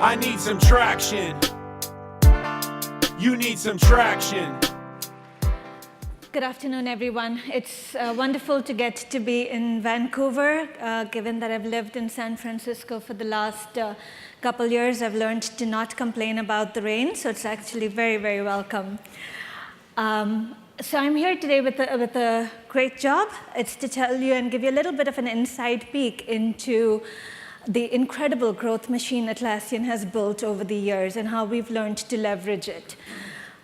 I need some traction. You need some traction. Good afternoon, everyone. It's wonderful to get to be in Vancouver. Given that I've lived in San Francisco for the last couple years, I've learned to not complain about the rain, so it's actually very, very welcome. So I'm here today with a great job. It's to tell you and give you a little bit of an inside peek into the incredible growth machine Atlassian has built over the years and how we've learned to leverage it.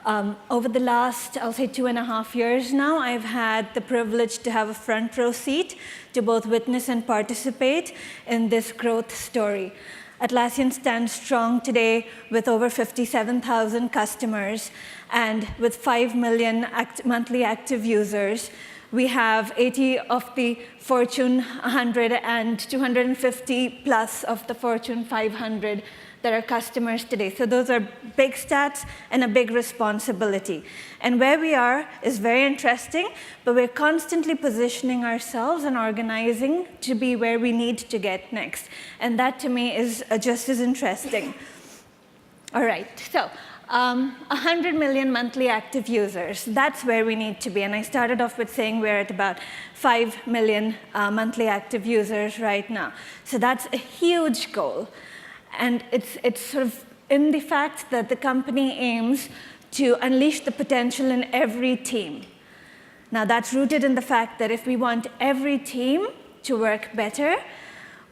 Over the last, I'll say 2.5 years now, I've had the privilege to have a front row seat to both witness and participate in this growth story. Atlassian stands strong today with over 57,000 customers and with 5 million monthly active users. We have 80 of the Fortune 100 and 250 plus of the Fortune 500 that are customers today. So those are big stats and a big responsibility. And where we are is very interesting, but we're constantly positioning ourselves and organizing to be where we need to get next. And that, to me, is just as interesting. All right, so 100 million monthly active users, that's where we need to be. And I started off with saying we're at about 5 million monthly active users right now. So that's a huge goal. And it's sort of in the fact that the company aims to unleash the potential in every team. Now, that's rooted in the fact that if we want every team to work better,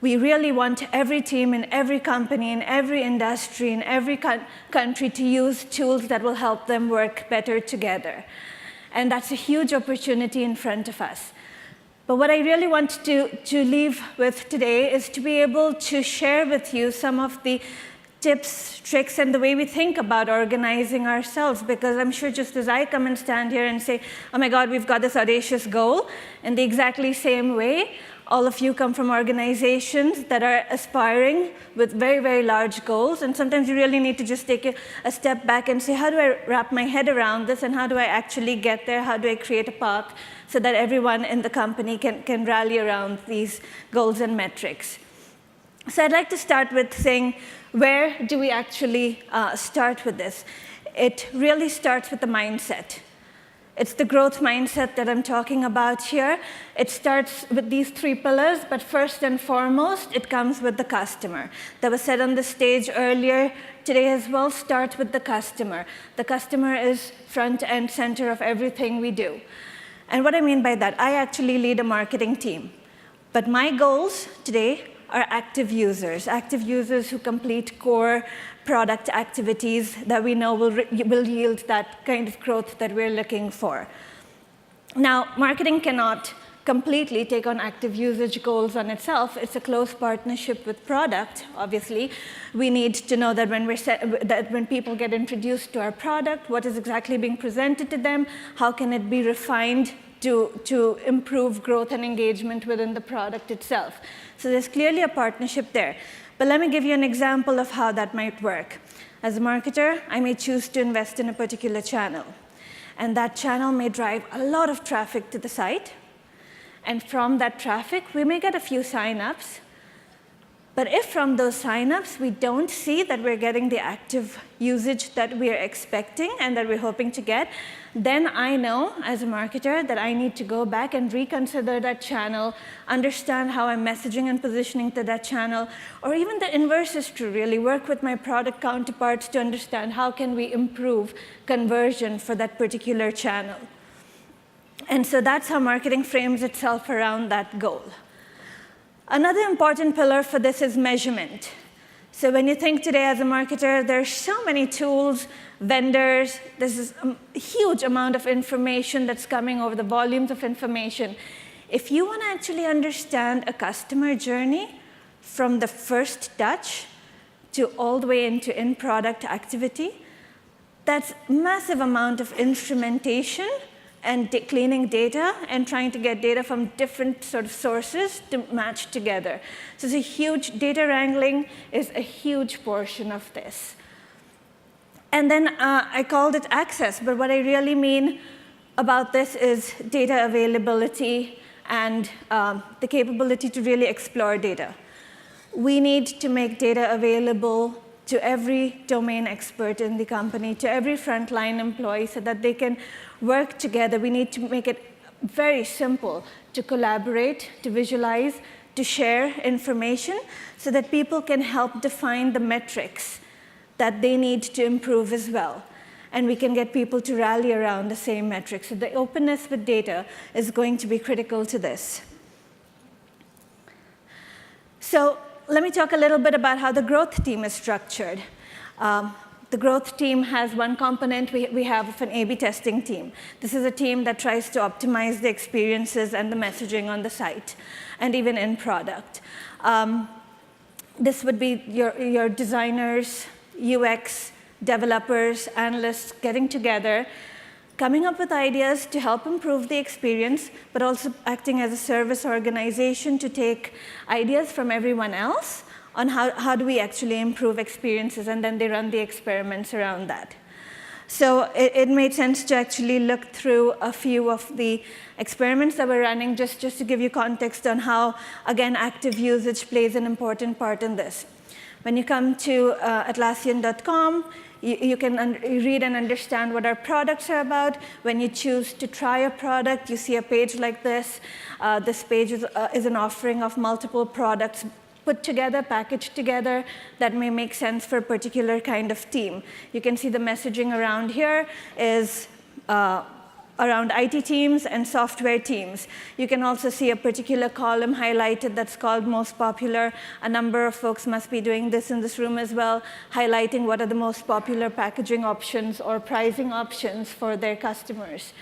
we really want every team in every company, in every industry, in every country to use tools that will help them work better together. And that's a huge opportunity in front of us. But what I really want to leave with today is to be able to share with you some of the tips, tricks, and the way we think about organizing ourselves, because I'm sure just as I come and stand here and say, oh my God, we've got this audacious goal, in the exactly same way, all of you come from organizations that are aspiring with very, very large goals, and sometimes you really need to just take a step back and say, how do I wrap my head around this, and how do I actually get there? How do I create a path so that everyone in the company can rally around these goals and metrics? So I'd like to start with saying, where do we actually start with this? It really starts with the mindset. It's the growth mindset that I'm talking about here. It starts with these 3 pillars, but first and foremost, it comes with the customer. That was said on the stage earlier today as well, start with the customer. The customer is front and center of everything we do. And what I mean by that, I actually lead a marketing team. But my goals today are active users who complete core product activities that we know will yield that kind of growth that we're looking for. Now, marketing cannot completely take on active usage goals on itself. It's a close partnership with product, obviously. We need to know that when people get introduced to our product, what is exactly being presented to them, how can it be refined to improve growth and engagement within the product itself. So there's clearly a partnership there. But let me give you an example of how that might work. As a marketer, I may choose to invest in a particular channel. And that channel may drive a lot of traffic to the site. And from that traffic, we may get a few signups. But if from those signups we don't see that we're getting the active usage that we're expecting and that we're hoping to get, then I know as a marketer that I need to go back and reconsider that channel, understand how I'm messaging and positioning to that channel, or even the inverse is true, really work with my product counterparts to understand how can we improve conversion for that particular channel. And so that's how marketing frames itself around that goal. Another important pillar for this is measurement. So when you think today as a marketer, there's so many tools, vendors, there's a huge amount of information that's coming over, the volumes of information. If you want to actually understand a customer journey from the first touch to all the way into in-product activity, that's a massive amount of instrumentation and cleaning data and trying to get data from different sort of sources to match together. So it's a huge data wrangling is a huge portion of this. And then I called it access, but what I really mean about this is data availability and the capability to really explore data. We need to make data available to every domain expert in the company, to every frontline employee, so that they can work together. We need to make it very simple to collaborate, to visualize, to share information, so that people can help define the metrics that they need to improve as well. And we can get people to rally around the same metrics. So the openness with data is going to be critical to this. So let me talk a little bit about how the growth team is structured. The growth team has one component we have an A/B testing team. This is a team that tries to optimize the experiences and the messaging on the site, and even in product. This would be your designers, UX, developers, analysts getting together, coming up with ideas to help improve the experience, but also acting as a service organization to take ideas from everyone else on how do we actually improve experiences, and then they run the experiments around that. So it made sense to actually look through a few of the experiments that we're running, just to give you context on how, again, active usage plays an important part in this. When you come to Atlassian.com, you can read and understand what our products are about. When you choose to try a product, you see a page like this. This page is an offering of multiple products put together, packaged together, that may make sense for a particular kind of team. You can see the messaging around here is around IT teams and software teams. You can also see a particular column highlighted that's called most popular. A number of folks must be doing this in this room as well, highlighting what are the most popular packaging options or pricing options for their customers.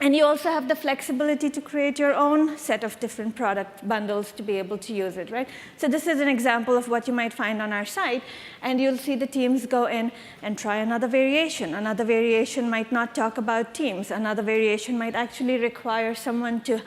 And you also have the flexibility to create your own set of different product bundles to be able to use it, right? So this is an example of what you might find on our site. And you'll see the teams go in and try another variation. Another variation might not talk about teams. Another variation might actually require someone to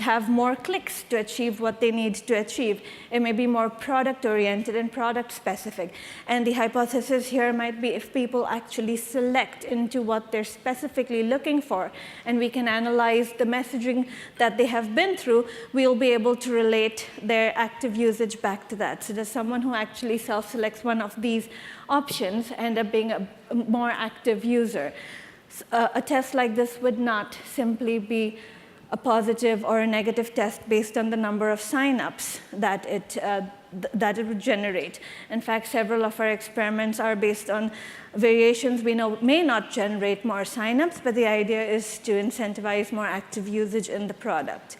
have more clicks to achieve what they need to achieve. It may be more product-oriented and product-specific. And the hypothesis here might be if people actually select into what they're specifically looking for, and we can analyze the messaging that they have been through, we'll be able to relate their active usage back to that. So does someone who actually self-selects one of these options end up being a more active user? A test like this would not simply be a positive or a negative test based on the number of signups that it would generate. In fact, several of our experiments are based on variations we know may not generate more signups, but the idea is to incentivize more active usage in the product.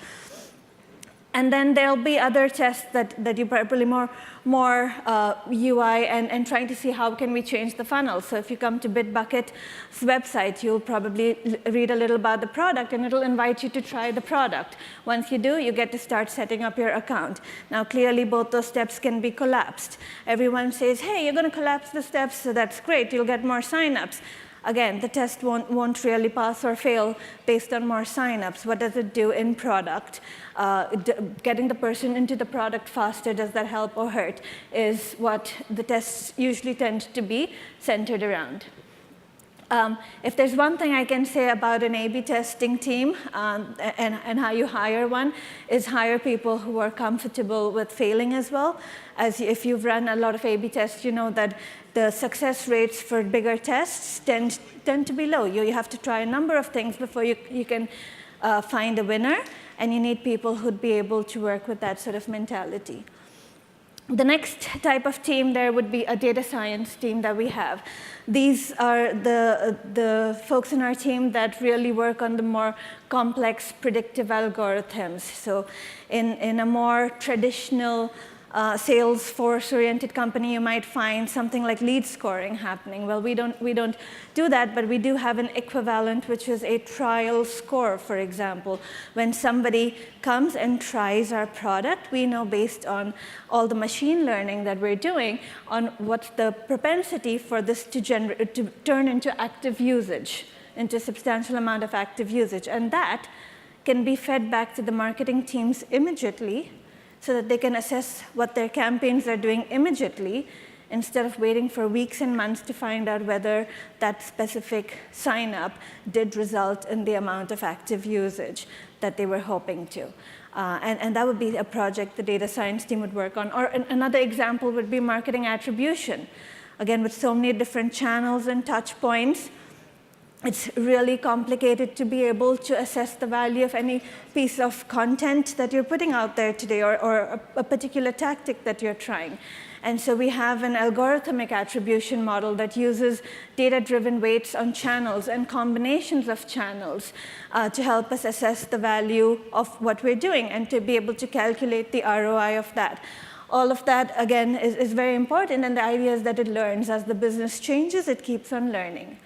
And then there'll be other tests that you probably more UI and trying to see how can we change the funnel. So if you come to Bitbucket's website, you'll probably read a little about the product, and it'll invite you to try the product. Once you do, you get to start setting up your account. Now, clearly, both those steps can be collapsed. Everyone says, hey, you're going to collapse the steps, so that's great. You'll get more signups. Again, the test won't really pass or fail based on more signups. What does it do in product? Getting the person into the product faster, does that help or hurt, is what the tests usually tend to be centered around. If there's one thing I can say about an A/B testing team and how you hire one, is hire people who are comfortable with failing as well. As if you've run a lot of A/B tests, you know that the success rates for bigger tests tend to be low. You have to try a number of things before you can find a winner, and you need people who'd be able to work with that sort of mentality. The next type of team there would be a data science team that we have. These are the folks in our team that really work on the more complex predictive algorithms. So in a more traditional Salesforce-oriented company, you might find something like lead scoring happening. Well, we don't do that, but we do have an equivalent, which is a trial score, for example. When somebody comes and tries our product, we know based on all the machine learning that we're doing on what's the propensity for this to turn into active usage, into a substantial amount of active usage. And that can be fed back to the marketing teams immediately, so that they can assess what their campaigns are doing immediately, instead of waiting for weeks and months to find out whether that specific sign-up did result in the amount of active usage that they were hoping to. And that would be a project the data science team would work on. Or another example would be marketing attribution. Again, with so many different channels and touch points, it's really complicated to be able to assess the value of any piece of content that you're putting out there today, or a particular tactic that you're trying. And so we have an algorithmic attribution model that uses data-driven weights on channels and combinations of channels to help us assess the value of what we're doing and to be able to calculate the ROI of that. All of that, again, is very important, and the idea is that it learns. As the business changes, it keeps on learning.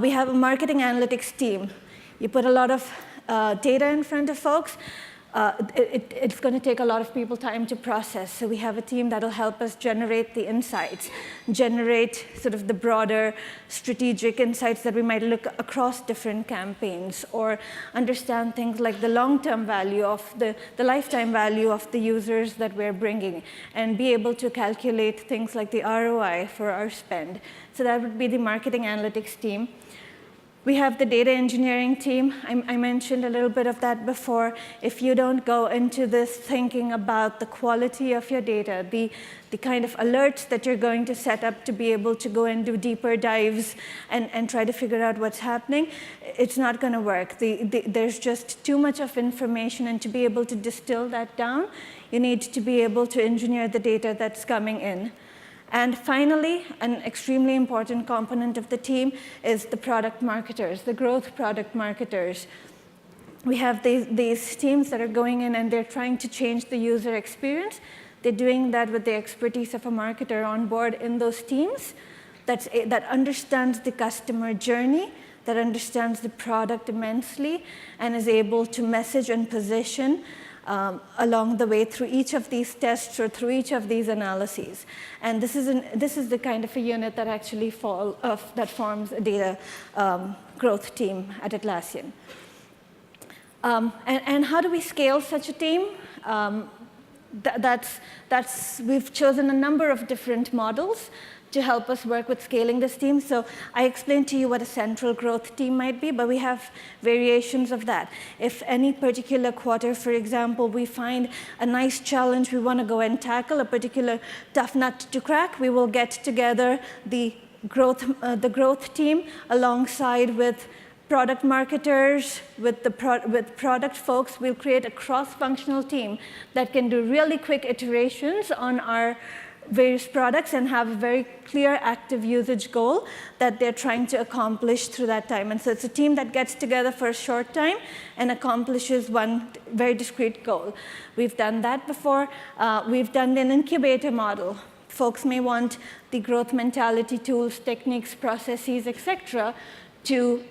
We have a marketing analytics team. You put a lot of data in front of folks. It's going to take a lot of people time to process. So we have a team that will help us generate the insights, generate sort of the broader strategic insights that we might look across different campaigns, or understand things like the long-term value of the lifetime value of the users that we're bringing, and be able to calculate things like the ROI for our spend. So that would be the marketing analytics team. We have the data engineering team. I mentioned a little bit of that before. If you don't go into this thinking about the quality of your data, the kind of alerts that you're going to set up to be able to go and do deeper dives and try to figure out what's happening, it's not going to work. There's just too much of information, and to be able to distill that down, you need to be able to engineer the data that's coming in. And finally, an extremely important component of the team is the product marketers, the growth product marketers. We have these teams that are going in and they're trying to change the user experience. They're doing that with the expertise of a marketer on board in those teams that understands the customer journey, that understands the product immensely, and is able to message and position along the way through each of these tests or through each of these analyses. And this is the kind of a unit that actually that forms a data growth team at Atlassian. And how do we scale such a team? We've chosen a number of different models to help us work with scaling this team. So I explained to you what a central growth team might be, but we have variations of that. If any particular quarter, for example, we find a nice challenge we want to go and tackle, a particular tough nut to crack, we will get together the growth team alongside with product marketers, with product folks. We'll create a cross-functional team that can do really quick iterations on our various products and have a very clear active usage goal that they're trying to accomplish through that time. And so it's a team that gets together for a short time and accomplishes one very discrete goal. We've done that before. We've done an incubator model. Folks may want the growth mentality tools, techniques, processes, et cetera, to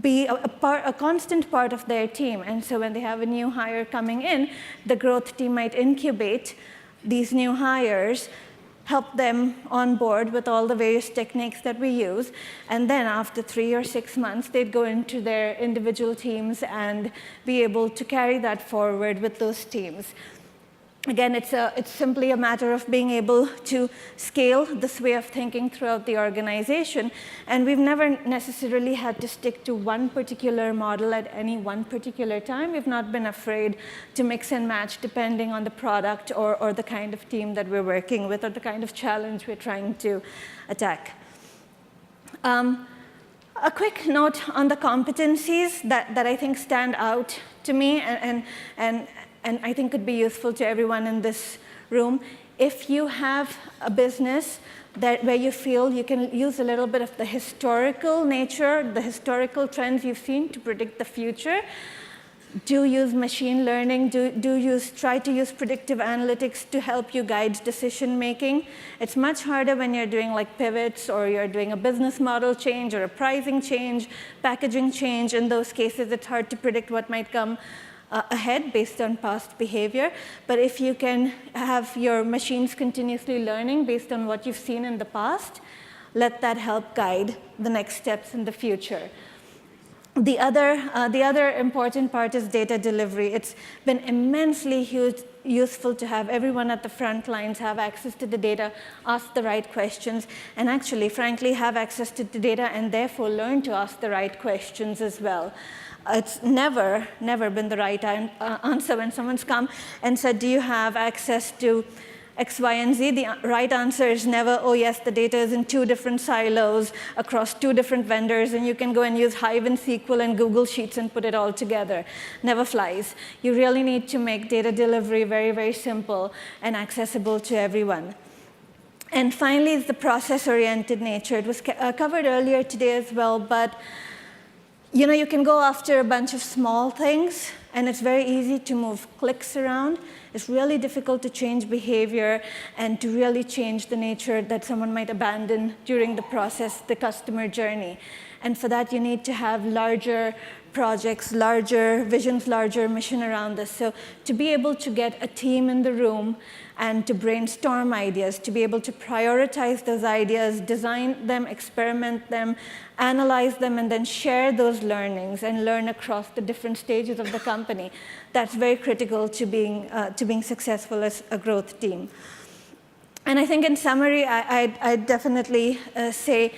be a constant part of their team. And so when they have a new hire coming in, the growth team might incubate these new hires, help them on board with all the various techniques that we use, and then after 3 or 6 months, they'd go into their individual teams and be able to carry that forward with those teams. Again, it's simply a matter of being able to scale this way of thinking throughout the organization. And we've never necessarily had to stick to one particular model at any one particular time. We've not been afraid to mix and match depending on the product or the kind of team that we're working with or the kind of challenge we're trying to attack. A quick note on the competencies that I think stand out to me and I think could be useful to everyone in this room. If you have a business where you feel you can use a little bit of the historical nature, the historical trends you've seen to predict the future, do use machine learning, try to use predictive analytics to help you guide decision making. It's much harder when you're doing like pivots or you're doing a business model change or a pricing change, packaging change. In those cases, it's hard to predict what might come ahead based on past behavior. But if you can have your machines continuously learning based on what you've seen in the past, let that help guide the next steps in the future. The other important part is data delivery. It's been immensely useful to have everyone at the front lines have access to the data, ask the right questions, and actually, frankly, have access to the data and therefore learn to ask the right questions as well. It's never been the right answer when someone's come and said, do you have access to X, Y, and Z? The right answer is never, oh yes, the data is in 2 different silos across 2 different vendors, and you can go and use Hive and SQL and Google Sheets and put it all together. Never flies. You really need to make data delivery very, very simple and accessible to everyone. And finally, is the process-oriented nature. It was covered earlier today as well, but you can go after a bunch of small things, and it's very easy to move clicks around. It's really difficult to change behavior and to really change the nature that someone might abandon during the process, the customer journey. And for that, you need to have larger projects, larger visions, larger mission around this. So to be able to get a team in the room and to brainstorm ideas, to be able to prioritize those ideas, design them, experiment them, analyze them, and then share those learnings and learn across the different stages of the company. That's very critical to being successful as a growth team. And I think in summary, I definitely say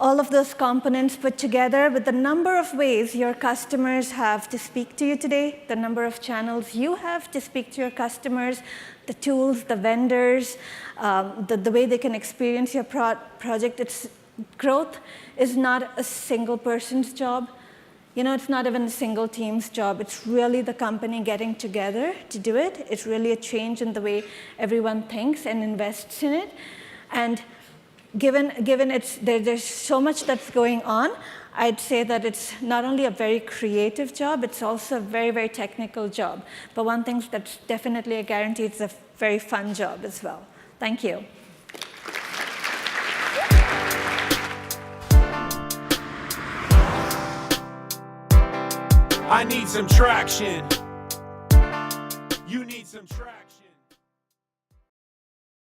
all of those components put together with the number of ways your customers have to speak to you today, the number of channels you have to speak to your customers, the tools, the vendors, the way they can experience your project. Growth is not a single person's job. It's not even a single team's job. It's really the company getting together to do it. It's really a change in the way everyone thinks and invests in it. And given there's so much that's going on, I'd say that it's not only a very creative job, it's also a very, very technical job. But one thing that's definitely a guarantee, it's a very fun job as well. Thank you. I need some traction. You need some traction.